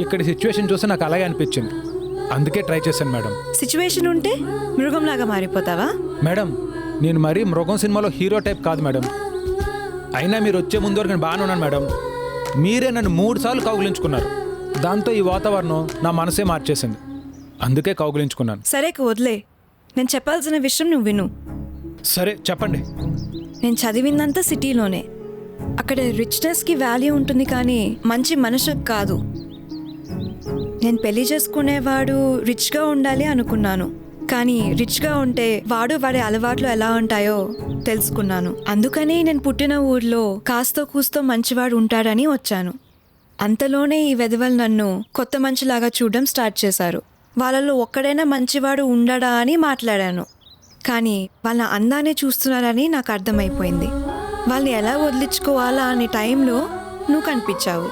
ఇక్కడ సిచ్యువేషన్ చూస్తే నాకు అలాగే అనిపించింది, అందుకే ట్రై చేశాను మేడం. సిచ్యువేషన్ ఉంటే మృగంలాగా మారిపోతావా? మేడం నేను మరీ మృగం సినిమాలో హీరో టైప్ కాదు మేడం. అయినా మీరు వచ్చే ముందు వరకు నేను బాగానే ఉన్నాను మేడం. మీరే నన్ను 3 సార్లు కౌగిలించుకున్నారు. దాంతో ఈ వాతావరణం నా మనసే మార్చేసింది, అందుకే కౌగిలించుకున్నాను. సరే వదిలే, నేను చెప్పాల్సిన విషయం నువ్వు విను. సరే చెప్పండి. నేను చదివిందంతా సిటీలోనే. అక్కడ రిచ్నెస్కి వాల్యూ ఉంటుంది కానీ మంచి మనసుకు కాదు. నేను పెళ్లి చేసుకునేవాడు రిచ్గా ఉండాలి అనుకున్నాను, కానీ రిచ్గా ఉంటే వాడి అలవాట్లు ఎలా ఉంటాయో తెలుసుకున్నాను. అందుకని నేను పుట్టిన ఊర్లో కాస్తో కూస్తో మంచివాడు ఉంటాడని వచ్చాను. అంతలోనే ఈ వెధవలు నన్ను కొత్త మనిషిలాగా చూడడం స్టార్ట్ చేశారు. వాళ్ళలో ఒక్కడైనా మంచివాడు ఉండడా అని మాట్లాడాను, కానీ వాళ్ళ అందాన్ని చూస్తున్నారని నాకు అర్థమైపోయింది. వాళ్ళని ఎలా వదిలించుకోవాలా అనే టైంలో నువ్వు కనిపించావు.